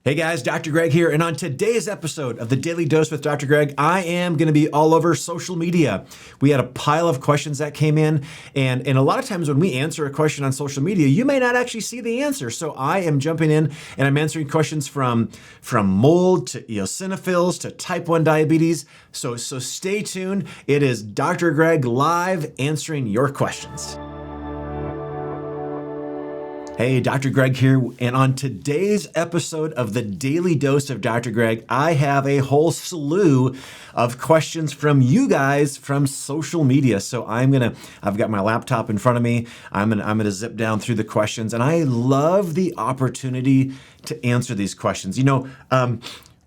Hey guys, Dr. Greg here, and on today's episode of the Daily Dose with Dr. Greg, I am going to be all over social media. We had a pile of questions that came in, and a lot of times when we answer a question on social media, you may not actually see the answer. So I am jumping in and I'm answering questions from mold to eosinophils to type 1 diabetes. So stay tuned. It is Dr. Greg live answering your questions. Hey, Dr. Greg here, and on today's episode of the Daily Dose of Dr. Greg, I have a whole slew of questions from you guys from social media. So I've got my laptop in front of me. I'm gonna zip down through the questions, and I love the opportunity to answer these questions.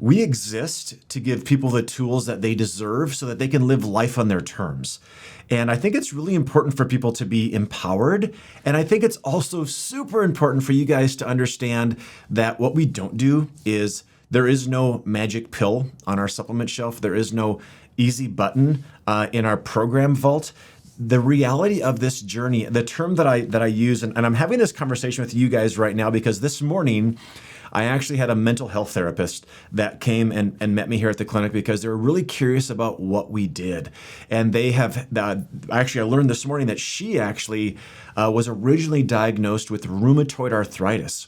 We exist to give people the tools that they deserve so that they can live life on their terms. And I think it's really important for people to be empowered. And I think it's also super important for you guys to understand that what we don't do is there is no magic pill on our supplement shelf. There is no easy button in our program vault. The reality of this journey, the term that I use, and I'm having this conversation with you guys right now because this morning, I actually had a mental health therapist that came and met me here at the clinic because they were really curious about what we did. And they have, I learned this morning that she actually was originally diagnosed with rheumatoid arthritis.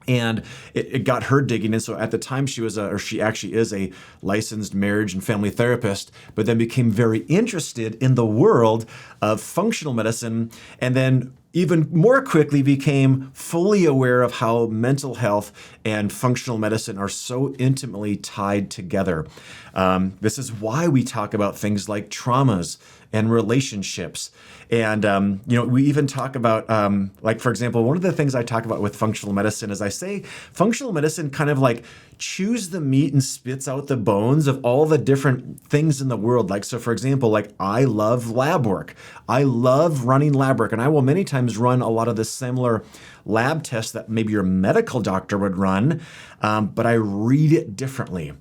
And it got her digging in. So at the time she actually is a licensed marriage and family therapist, but then became very interested in the world of functional medicine, and then even more quickly became fully aware of how mental health and functional medicine are so intimately tied together. This is why we talk about things like traumas and relationships. And, we even talk about, for example, one of the things I talk about with functional medicine is I say functional medicine kind of like chews the meat and spits out the bones of all the different things in the world. So for example, I love lab work. I love running lab work, and I will many times run a lot of the similar lab tests that maybe your medical doctor would run, but I read it differently.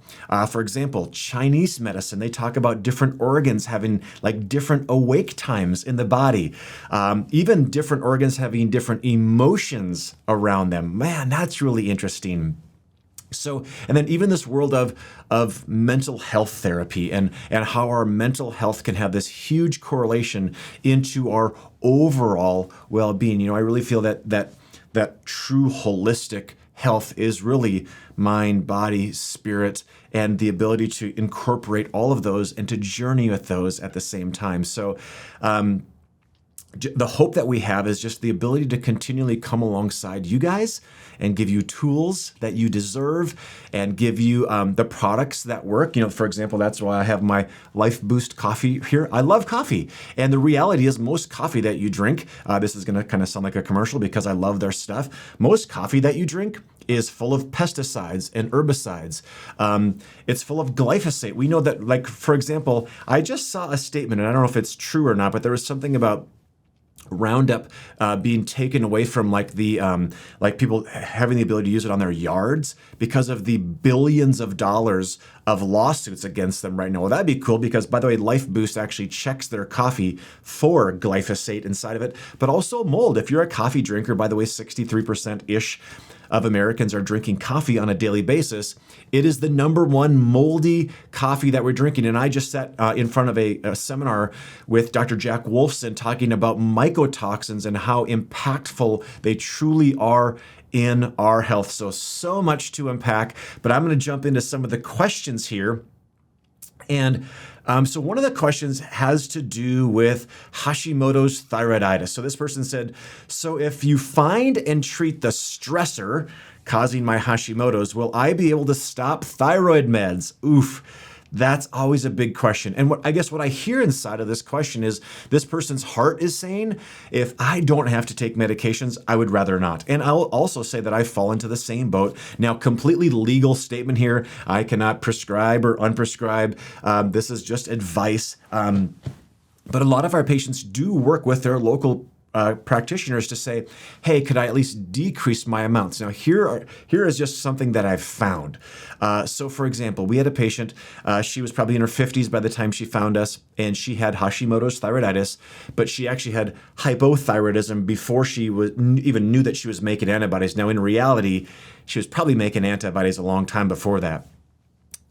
For example, Chinese medicine, they talk about different organs having different awake times in the body, even different organs having different emotions around them. Man, that's really interesting. So, and then even this world of mental health therapy and how our mental health can have this huge correlation into our overall well-being. I really feel that true holistic health is really mind, body, spirit, and the ability to incorporate all of those and to journey with those at the same time. So, the hope that we have is just the ability to continually come alongside you guys and give you tools that you deserve and give you the products that work. For example, that's why I have my Lifeboost coffee here. I love coffee. And the reality is most coffee that you drink, this is going to kind of sound like a commercial because I love their stuff. Most coffee that you drink is full of pesticides and herbicides. It's full of glyphosate. We know that, for example, I just saw a statement, and I don't know if it's true or not, but there was something about Roundup being taken away from people having the ability to use it on their yards because of the billions of dollars of lawsuits against them right now. Well, that'd be cool because, by the way, Lifeboost actually checks their coffee for glyphosate inside of it, but also mold. If you're a coffee drinker, by the way, 63%-ish of Americans are drinking coffee on a daily basis. It is the number one moldy coffee that we're drinking. And I just sat in front of a seminar with Dr. Jack Wolfson talking about mycotoxins and how impactful they truly are in our health. So much to unpack, but I'm going to jump into some of the questions here. And so one of the questions has to do with Hashimoto's thyroiditis. So this person said, so if you find and treat the stressor causing my Hashimoto's, will I be able to stop thyroid meds? Oof. That's always a big question. And what I hear inside of this question is this person's heart is saying, if I don't have to take medications, I would rather not. And I'll also say that I fall into the same boat. Now, completely legal statement here. I cannot prescribe or unprescribe. This is just advice. But a lot of our patients do work with their local practitioners to say, hey, could I at least decrease my amounts? Now, here is just something that I've found. So, for example, we had a patient, she was probably in her 50s by the time she found us, and she had Hashimotos thyroiditis, but she actually had hypothyroidism before she even knew that she was making antibodies. Now, in reality, she was probably making antibodies a long time before that.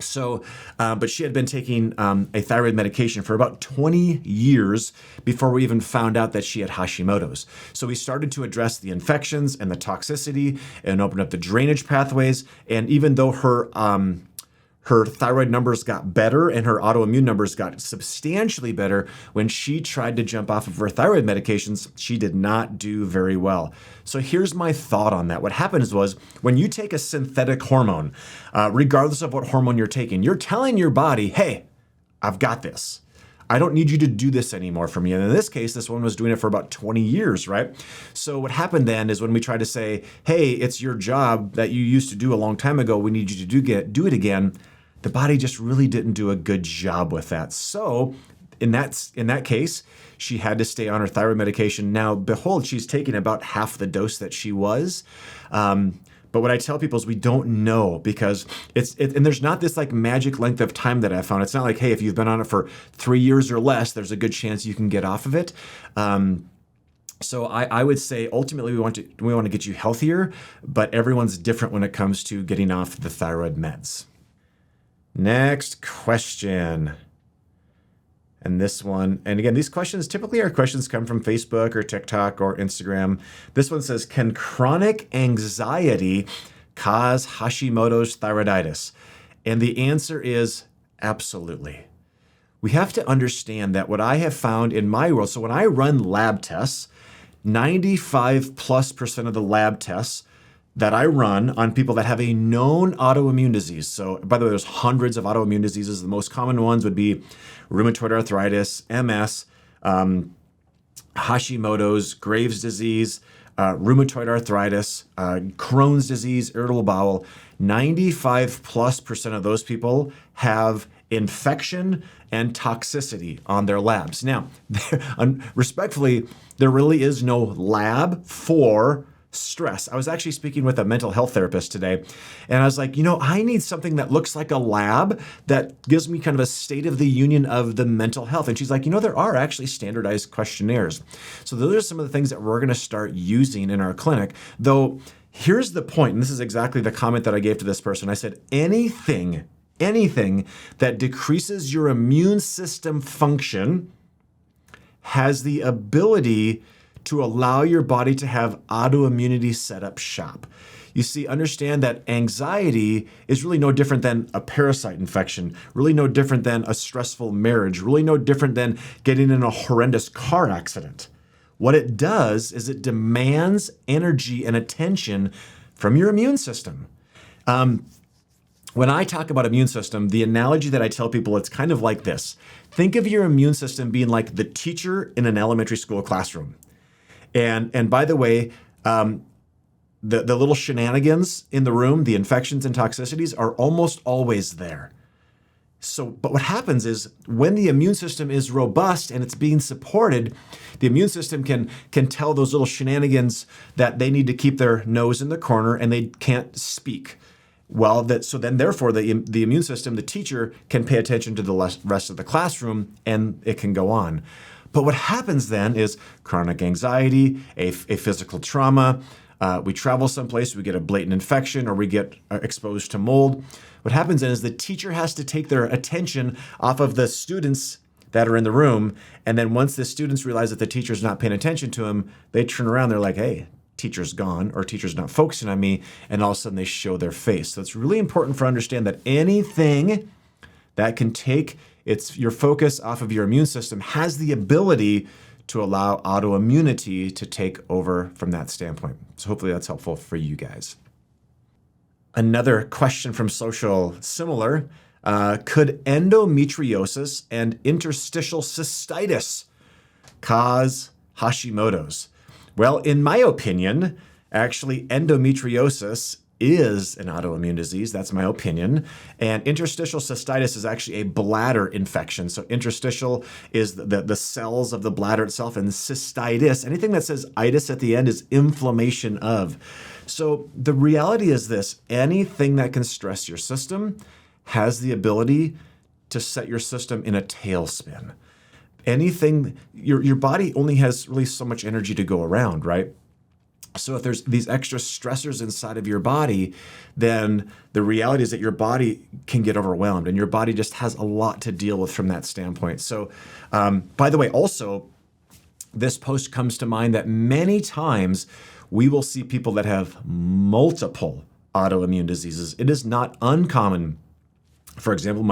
So, but she had been taking a thyroid medication for about 20 years before we even found out that she had Hashimoto's. So we started to address the infections and the toxicity and open up the drainage pathways. And even though her thyroid numbers got better and her autoimmune numbers got substantially better, when she tried to jump off of her thyroid medications, she did not do very well. So here's my thought on that. What happens was when you take a synthetic hormone, regardless of what hormone you're taking, you're telling your body, hey, I've got this. I don't need you to do this anymore for me. And in this case, this one was doing it for about 20 years, right? So what happened then is when we try to say, hey, it's your job that you used to do a long time ago, we need you to do it again, the body just really didn't do a good job with that. So in that case, she had to stay on her thyroid medication. Now, behold, she's taking about half the dose that she was. But what I tell people is we don't know because and there's not this like magic length of time that I found. It's not like, hey, if you've been on it for 3 years or less, there's a good chance you can get off of it. So I would say ultimately we want to get you healthier, but everyone's different when it comes to getting off the thyroid meds. Next question. And this one, and again, these questions typically are questions come from Facebook or TikTok or Instagram. This one says, can chronic anxiety cause Hashimoto's thyroiditis? And the answer is absolutely. We have to understand that what I have found in my world, so when I run lab tests, 95+% of the lab tests that I run on people that have a known autoimmune disease. So by the way, there's hundreds of autoimmune diseases. The most common ones would be rheumatoid arthritis, MS, Hashimoto's, Graves' disease, rheumatoid arthritis, Crohn's disease, irritable bowel. 95+% of those people have infection and toxicity on their labs. Now, respectfully, there really is no lab for stress. I was actually speaking with a mental health therapist today, and I was like, I need something that looks like a lab that gives me kind of a state of the union of the mental health. And she's like, there are actually standardized questionnaires. So those are some of the things that we're going to start using in our clinic. Though, here's the point, and this is exactly the comment that I gave to this person. I said, anything that decreases your immune system function has the ability to allow your body to have autoimmunity set up shop. You see, understand that anxiety is really no different than a parasite infection, really no different than a stressful marriage, really no different than getting in a horrendous car accident. What it does is it demands energy and attention from your immune system. When I talk about immune system, the analogy that I tell people, it's kind of like this. Think of your immune system being like the teacher in an elementary school classroom. And by the way, the little shenanigans in the room, the infections and toxicities are almost always there. But what happens is when the immune system is robust and it's being supported, the immune system can tell those little shenanigans that they need to keep their nose in the corner and they can't speak. Well, therefore the immune system, the teacher, can pay attention to the rest of the classroom and it can go on. But what happens then is chronic anxiety, a physical trauma, we travel someplace, we get a blatant infection, or we get exposed to mold. What happens then is the teacher has to take their attention off of the students that are in the room. And then once the students realize that the teacher's not paying attention to them, they turn around, they're like, hey, teacher's gone, or teacher's not focusing on me. And all of a sudden they show their face. So it's really important to understand that anything that can take your focus off of your immune system has the ability to allow autoimmunity to take over from that standpoint. So hopefully that's helpful for you guys. Another question from social, similar, could endometriosis and interstitial cystitis cause Hashimoto's? Well, in my opinion, actually endometriosis is an autoimmune disease. That's my opinion. And interstitial cystitis is actually a bladder infection. So interstitial is the cells of the bladder itself, and cystitis, anything that says itis at the end, is inflammation of. So the reality is this: anything that can stress your system has the ability to set your system in a tailspin. Anything, your body only has really so much energy to go around, right? So if there's these extra stressors inside of your body, then the reality is that your body can get overwhelmed, and your body just has a lot to deal with from that standpoint. So, by the way, also, this post comes to mind that many times we will see people that have multiple autoimmune diseases. It is not uncommon. For example,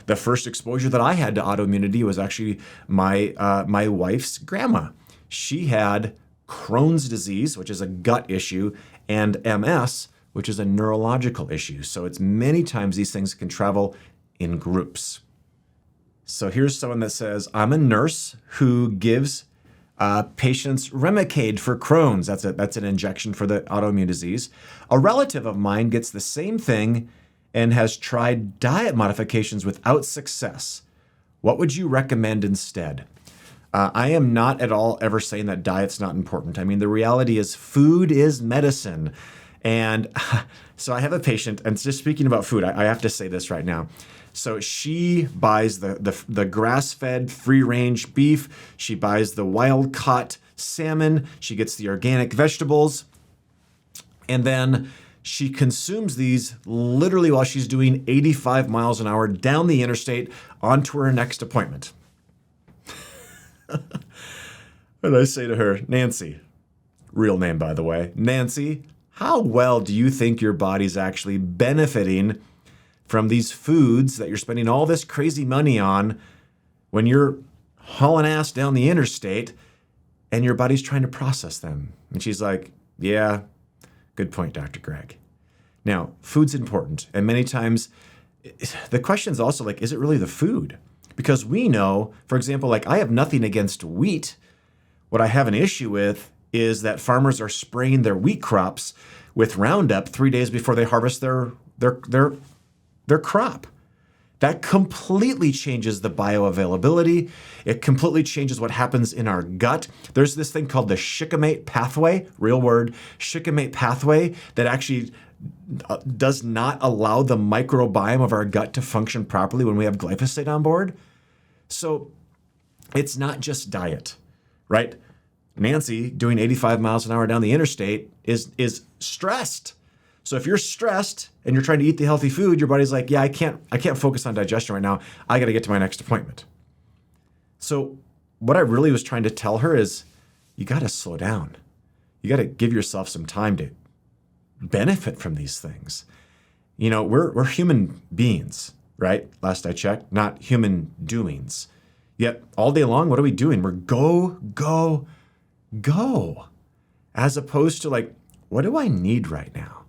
the first exposure that I had to autoimmunity was actually my wife's grandma. She had Crohn's disease, which is a gut issue, and MS, which is a neurological issue. So it's many times these things can travel in groups. So here's someone that says, I'm a nurse who gives patients Remicade for Crohn's. That's an injection for the autoimmune disease. A relative of mine gets the same thing and has tried diet modifications without success. What would you recommend instead? I am not at all ever saying that diet's not important. I mean, the reality is food is medicine. And so I have a patient, and just speaking about food, I have to say this right now. So she buys the grass-fed, free-range beef. She buys the wild-caught salmon. She gets the organic vegetables. And then she consumes these literally while she's doing 85 miles an hour down the interstate onto her next appointment. And I say to her, Nancy, real name by the way, Nancy, how well do you think your body's actually benefiting from these foods that you're spending all this crazy money on when you're hauling ass down the interstate and your body's trying to process them? And she's like, yeah, good point, Dr. Greg. Now, food's important. And many times the question is also like, is it really the food? Because we know, for example, like I have nothing against wheat. What I have an issue with is that farmers are spraying their wheat crops with Roundup 3 days before they harvest their crop. That completely changes the bioavailability. It completely changes what happens in our gut. There's this thing called the shikimate pathway, real word, shikimate pathway, that actually does not allow the microbiome of our gut to function properly when we have glyphosate on board. So it's not just diet, right? Nancy doing 85 miles an hour down the interstate is stressed. So if you're stressed and you're trying to eat the healthy food, your body's like, yeah, I can't focus on digestion right now. I got to get to my next appointment. So what I really was trying to tell her is, you got to slow down. You got to give yourself some time to benefit from these things. You know, we're human beings, right? Last I checked, not human doings. Yet all day long, what are we doing? We're go, go, go. As opposed to like, what do I need right now?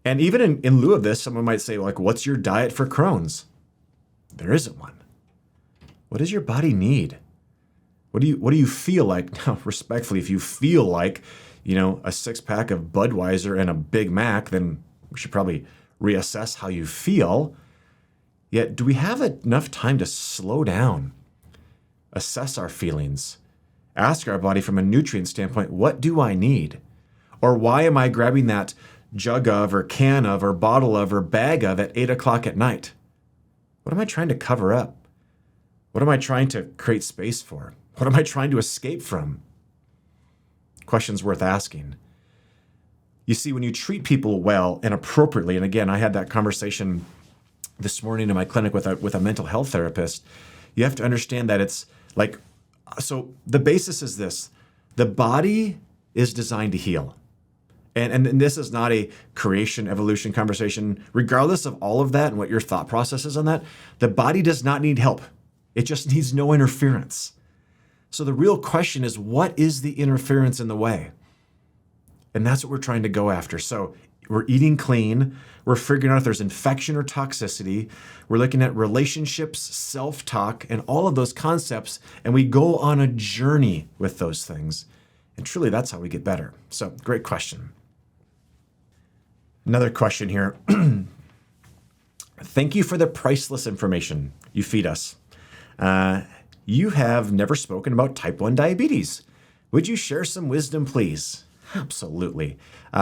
And even in lieu of this, someone might say, like, what's your diet for Crohn's? There isn't one. What does your body need? What do you feel like? Now, respectfully, if you feel like, you know, a 6-pack of Budweiser and a Big Mac, then we should probably reassess how you feel. Yet, do we have enough time to slow down, assess our feelings, ask our body from a nutrient standpoint, what do I need? Or why am I grabbing that jug of or can of or bottle of or bag of at 8 o'clock at night? What am I trying to cover up? What am I trying to create space for? What am I trying to escape from? Questions worth asking. You see, when you treat people well and appropriately, and again, I had that conversation this morning in my clinic with a mental health therapist, you have to understand that it's like, so the basis is this: the body is designed to heal. And this is not a creation, evolution conversation. Regardless of all of that and what your thought process is on that, the body does not need help. It just needs no interference. So the real question is, what is the interference in the way? And that's what we're trying to go after. So we're eating clean. We're figuring out if there's infection or toxicity. We're looking at relationships, self-talk, and all of those concepts. And we go on a journey with those things. And truly, that's how we get better. So great question. Another question here. Thank you for the priceless information you feed us. You have never spoken about type 1 diabetes. Would you share some wisdom, please? Absolutely.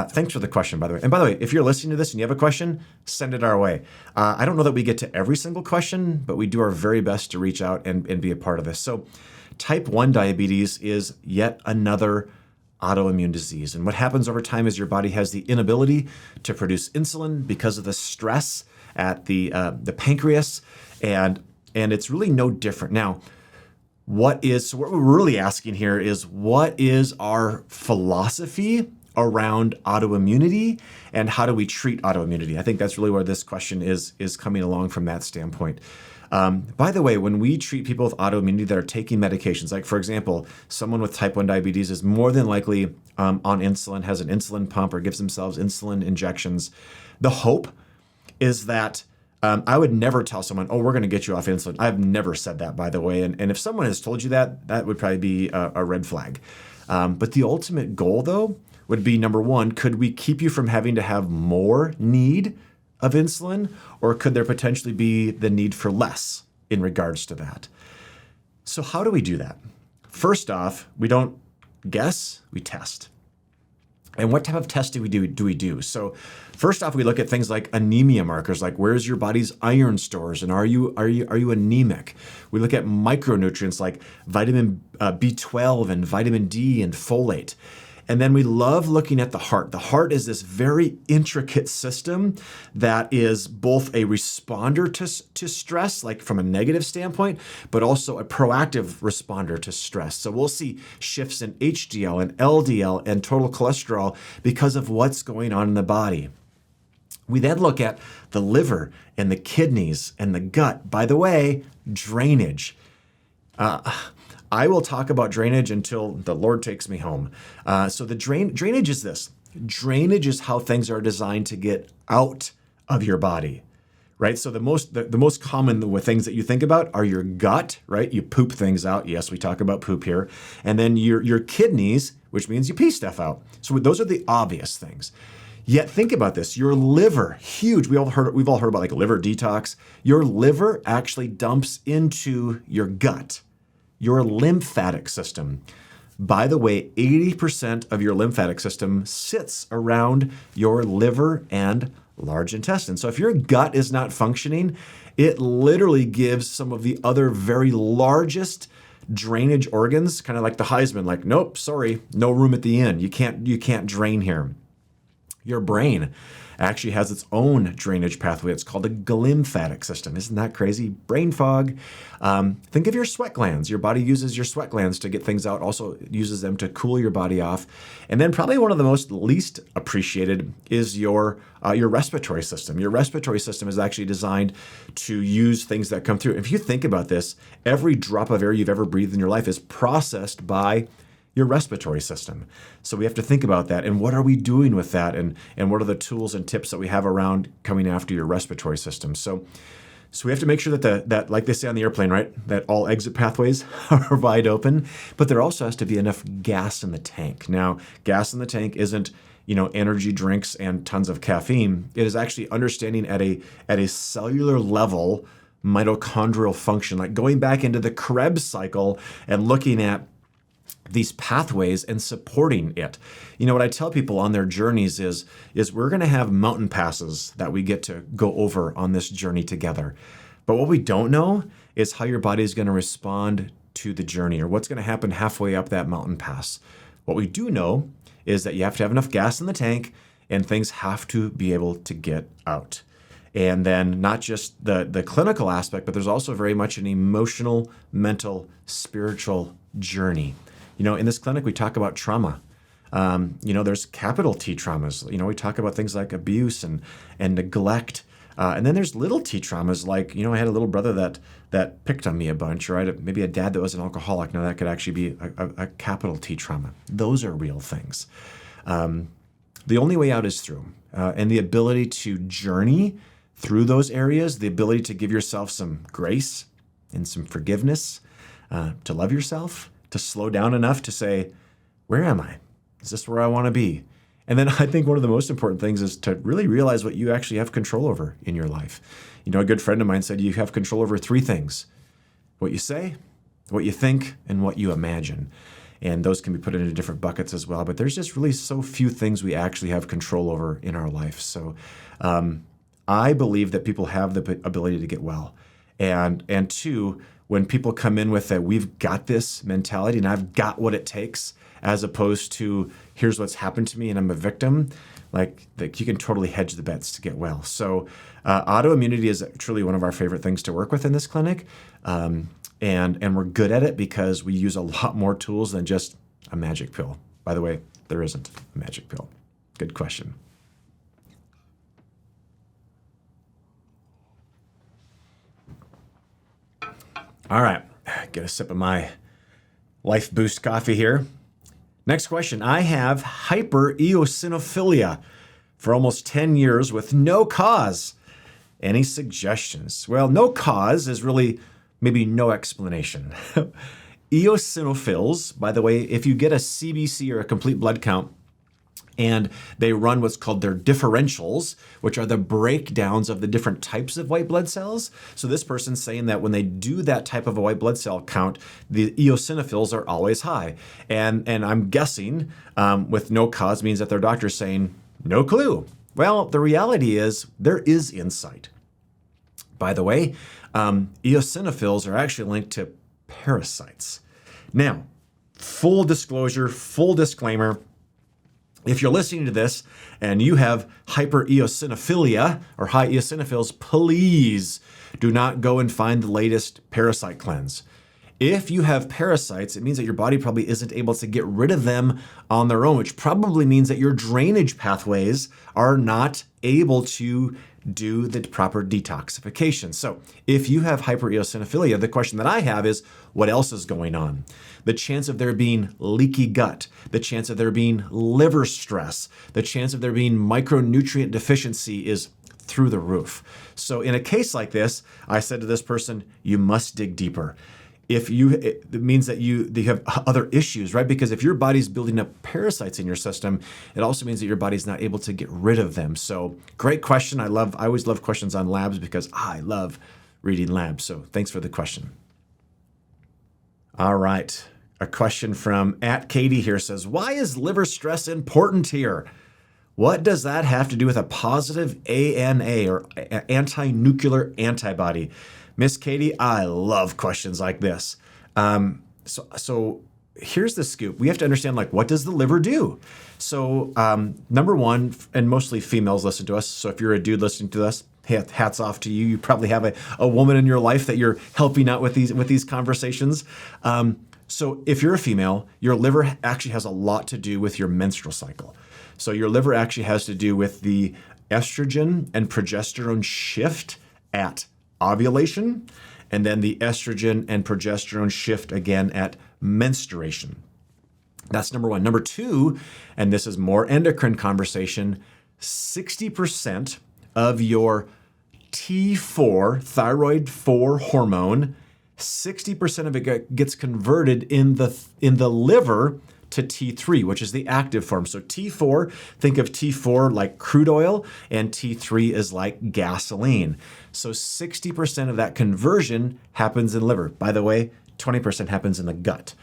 Thanks for the question, by the way. And by the way, if you're listening to this and you have a question, send it our way. I don't know that we get to every single question, but we do our very best to reach out and be a part of this. So type 1 diabetes is yet another autoimmune disease. And what happens over time is your body has the inability to produce insulin because of the stress at the pancreas, and it's really no different. Now, what we're really asking here is, what is our philosophy around autoimmunity and how do we treat autoimmunity? I think that's really where this question is coming along from that standpoint. By the way, when we treat people with autoimmunity that are taking medications, like for example, someone with type 1 diabetes is more than likely on insulin, has an insulin pump or gives themselves insulin injections. The hope is that I would never tell someone, oh, we're going to get you off insulin. I've never said that, by the way. And if someone has told you that, that would probably be a red flag. But the ultimate goal, though, would be, number one, could we keep you from having to have more need of insulin, or could there potentially be the need for less in regards to that? So how do we do that? First off, we don't guess, we test. And what type of testing do we do? So first off, we look at things like anemia markers, like where's your body's iron stores, and are you anemic? We look at micronutrients like vitamin B12 and vitamin D and folate. And then we love looking at the heart. The heart is this very intricate system that is both a responder to stress, like from a negative standpoint, but also a proactive responder to stress. So we'll see shifts in HDL and LDL and total cholesterol because of what's going on in the body. We then look at the liver and the kidneys and the gut. By the way, drainage. I will talk about drainage until the Lord takes me home. So the drainage is this. Drainage is how things are designed to get out of your body, right? So the most common things that you think about are your gut, right? You poop things out. Yes, we talk about poop here. And then your kidneys, which means you pee stuff out. So those are the obvious things. Yet think about this. Your liver, huge. We've all heard about like liver detox. Your liver actually dumps into your gut. Your lymphatic system. By the way, 80% of your lymphatic system sits around your liver and large intestine. So if your gut is not functioning, it literally gives some of the other very largest drainage organs, kind of like the Heisman, like, nope, sorry, no room at the inn. You can't drain here. Your brain actually has its own drainage pathway. It's called the glymphatic system. Isn't that crazy? Brain fog. Think of your sweat glands. Your body uses your sweat glands to get things out, also uses them to cool your body off. And then probably one of the most least appreciated is your respiratory system. Your respiratory system is actually designed to use things that come through. If you think about this, every drop of air you've ever breathed in your life is processed by your respiratory system. So we have to think about that, and what are we doing with that, and what are the tools and tips that we have around coming after your respiratory system. So we have to make sure that like they say on the airplane, right, that all exit pathways are wide open, but there also has to be enough gas in the tank. Now, gas in the tank isn't energy drinks and tons of caffeine. It is actually understanding at a cellular level mitochondrial function, like going back into the Krebs cycle and looking at these pathways and supporting it. What I tell people on their journeys is we're going to have mountain passes that we get to go over on this journey together. But what we don't know is how your body is going to respond to the journey, or what's going to happen halfway up that mountain pass. What we do know is that you have to have enough gas in the tank, and things have to be able to get out. And then not just the clinical aspect, but there's also very much an emotional, mental, spiritual journey. In this clinic, we talk about trauma. There's capital T traumas. We talk about things like abuse and neglect. And then there's little t traumas like, I had a little brother that picked on me a bunch, or I had maybe a dad that was an alcoholic. Now that could actually be a capital T trauma. Those are real things. The only way out is through. And the ability to journey through those areas, the ability to give yourself some grace and some forgiveness, to love yourself, to slow down enough to say, where am I? Is this where I want to be? And then I think one of the most important things is to really realize what you actually have control over in your life. You know, a good friend of mine said you have control over three things: what you say, what you think, and what you imagine. And those can be put into different buckets as well. But there's just really so few things we actually have control over in our life. So I believe that people have the ability to get well. And two, when people come in with a "we've got this" mentality and "I've got what it takes," as opposed to "here's what's happened to me and I'm a victim," like you can totally hedge the bets to get well. So autoimmunity is truly one of our favorite things to work with in this clinic. And we're good at it because we use a lot more tools than just a magic pill. By the way, there isn't a magic pill. Good question. All right, get a sip of my Lifeboost coffee here. Next question. I have hyper-eosinophilia for almost 10 years with no cause. Any suggestions? Well, no cause is really maybe no explanation. Eosinophils, by the way, if you get a CBC or a complete blood count, and they run what's called their differentials, which are the breakdowns of the different types of white blood cells. So this person's saying that when they do that type of a white blood cell count, the eosinophils are always high. And I'm guessing with no cause means that their doctor's saying, no clue. Well, the reality is there is insight. By the way, eosinophils are actually linked to parasites. Now, full disclosure, full disclaimer, if you're listening to this and you have hyper-eosinophilia or high eosinophils, please do not go and find the latest parasite cleanse. If you have parasites, it means that your body probably isn't able to get rid of them on their own, which probably means that your drainage pathways are not able to do the proper detoxification. So if you have hyper-eosinophilia, the question that I have is, what else is going on? The chance of there being leaky gut, the chance of there being liver stress, the chance of there being micronutrient deficiency is through the roof. So in a case like this, I said to this person, you must dig deeper. It means that you have other issues, right? Because if your body's building up parasites in your system, it also means that your body's not able to get rid of them. So great question. I always love questions on labs because I love reading labs. So thanks for the question. All right. A question from @Katie here says, why is liver stress important here? What does that have to do with a positive ANA or anti-nuclear antibody? Miss Katie, I love questions like this. So here's the scoop. We have to understand, what does the liver do? So number one, and mostly females listen to us. So if you're a dude listening to us, hats off to you. You probably have a woman in your life that you're helping out with these conversations. So if you're a female, your liver actually has a lot to do with your menstrual cycle. So your liver actually has to do with the estrogen and progesterone shift at ovulation, and then the estrogen and progesterone shift again at menstruation. That's number one. Number two, and this is more endocrine conversation, 60% of your T4, thyroid 4 hormone, 60% of it gets converted in the liver to T3, which is the active form. So T4, think of T4 like crude oil, and T3 is like gasoline. So 60% of that conversion happens in liver. By the way, 20% happens in the gut.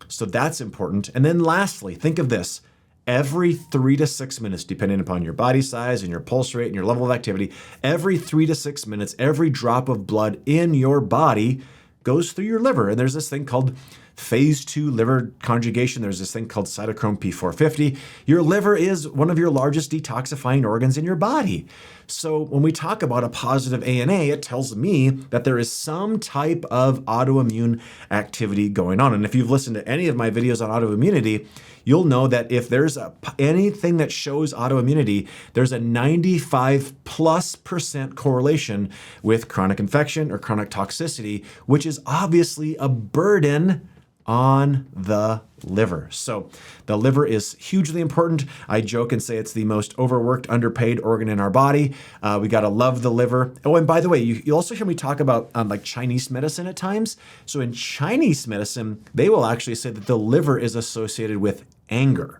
So that's important. And then lastly, think of this. Every 3 to 6 minutes, depending upon your body size and your pulse rate and your level of activity, every 3 to 6 minutes, every drop of blood in your body goes through your liver. And there's this thing called phase 2 liver conjugation. There's this thing called cytochrome P450. Your liver is one of your largest detoxifying organs in your body. So when we talk about a positive ANA, it tells me that there is some type of autoimmune activity going on. And if you've listened to any of my videos on autoimmunity, you'll know that if there's anything that shows autoimmunity, there's a 95+% correlation with chronic infection or chronic toxicity, which is obviously a burden on the liver. So the liver is hugely important. I joke and say it's the most overworked, underpaid organ in our body. We got to love the liver. Oh, and by the way, you also hear me talk about Chinese medicine at times. So in Chinese medicine, they will actually say that the liver is associated with anger.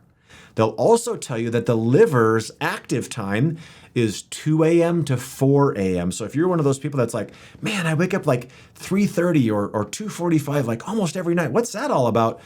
They'll also tell you that the liver's active time is 2 a.m. to 4 a.m. So if you're one of those people that's like, man, I wake up like 3:30 or 2:45 like almost every night, what's that all about?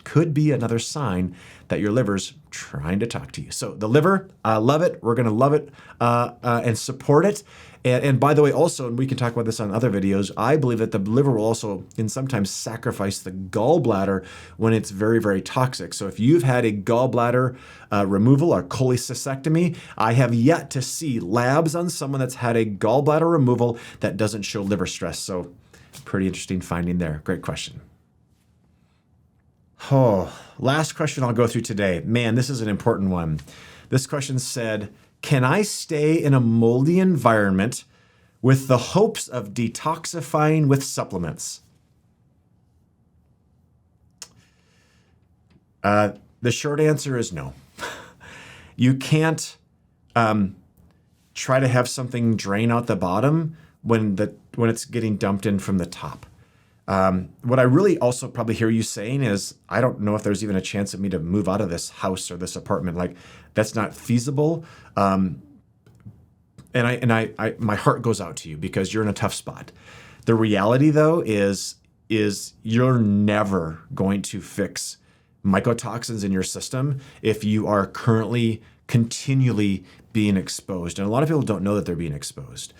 Could be another sign that your liver's trying to talk to you. So the liver, I love it. We're going to love it and support it. And by the way, also, and we can talk about this on other videos, I believe that the liver will also in sometimes sacrifice the gallbladder when it's very, very toxic. So if you've had a gallbladder removal or cholecystectomy, I have yet to see labs on someone that's had a gallbladder removal that doesn't show liver stress. So pretty interesting finding there. Great question. Oh, last question I'll go through today. Man, this is an important one. This question said, can I stay in a moldy environment with the hopes of detoxifying with supplements? The short answer is no. You can't try to have something drain out the bottom when it's getting dumped in from the top. What I really also probably hear you saying is, I don't know if there's even a chance of me to move out of this house or this apartment. Like, that's not feasible. And my heart goes out to you because you're in a tough spot. The reality, though, is you're never going to fix mycotoxins in your system if you are currently continually being exposed. And a lot of people don't know that they're being exposed.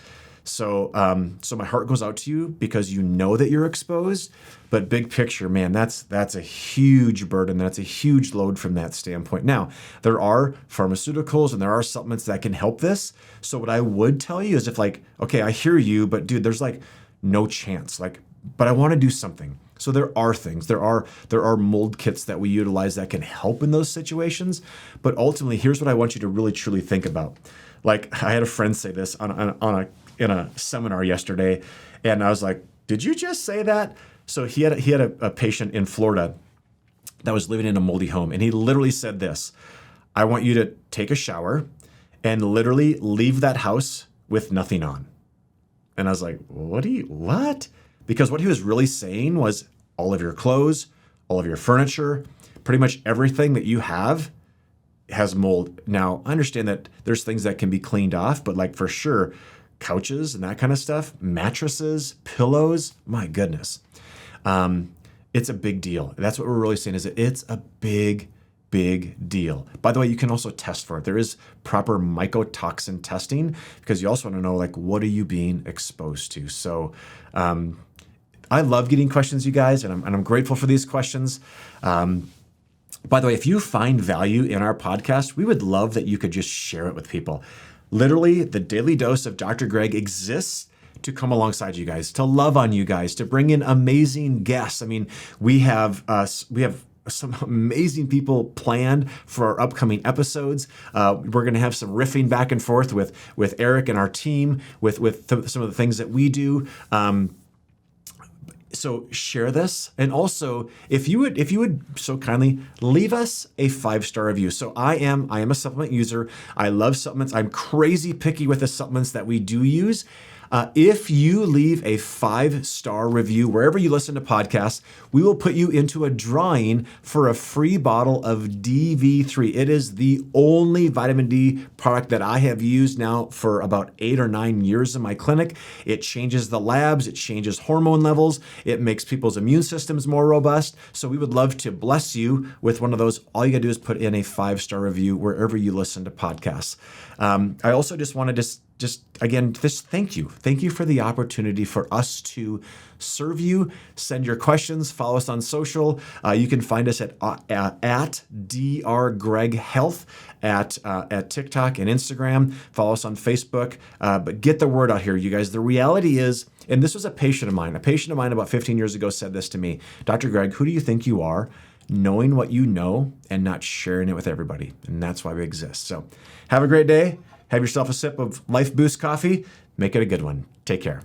So my heart goes out to you because you know that you're exposed, but big picture, man, that's a huge burden. That's a huge load from that standpoint. Now, there are pharmaceuticals and there are supplements that can help this. So what I would tell you is if like, okay, I hear you, but dude, there's like no chance, but I want to do something. So there are things, there are mold kits that we utilize that can help in those situations. But ultimately, here's what I want you to really truly think about. Like, I had a friend say this in a seminar yesterday, and I was like, did you just say that? So he had a patient in Florida that was living in a moldy home, and he literally said this: I want you to take a shower and literally leave that house with nothing on. And I was like, what? Because what he was really saying was all of your clothes, all of your furniture, pretty much everything that you have has mold. Now, I understand that there's things that can be cleaned off, but like for sure, couches and that kind of stuff, mattresses, pillows, my goodness. It's a big deal. That's what we're really saying, is that it's a big deal. By the way, you can also test for it. There is proper mycotoxin testing because you also want to know, like, what are you being exposed to? So I love getting questions, you guys, and I'm grateful for these questions. By the way, if you find value in our podcast, we would love that you could just share it with people. Literally, the Daily Dose of Dr. Greg exists to come alongside you guys, to love on you guys, to bring in amazing guests. I mean, we have some amazing people planned for our upcoming episodes. We're going to have some riffing back and forth with Eric and our team, with some of the things that we do. So share this. And also, if you would so kindly leave us a 5-star review. So I am a supplement user. I love supplements. I'm crazy picky with the supplements that we do use. If you leave a 5-star review wherever you listen to podcasts, we will put you into a drawing for a free bottle of DV3. It is the only vitamin D product that I have used now for about 8 or 9 years in my clinic. It changes the labs, it changes hormone levels, it makes people's immune systems more robust. So we would love to bless you with one of those. All you gotta do is put in a 5-star review wherever you listen to podcasts. I also just wanted to again, thank you. Thank you for the opportunity for us to serve you. Send your questions. Follow us on social. You can find us at drgreghealth at TikTok and Instagram. Follow us on Facebook. But get the word out here, you guys. The reality is, and this was a patient of mine. A patient of mine about 15 years ago said this to me: Dr. Greg, who do you think you are? Knowing what you know and not sharing it with everybody. And that's why we exist. So have a great day. Have yourself a sip of Lifeboost coffee. Make it a good one. Take care.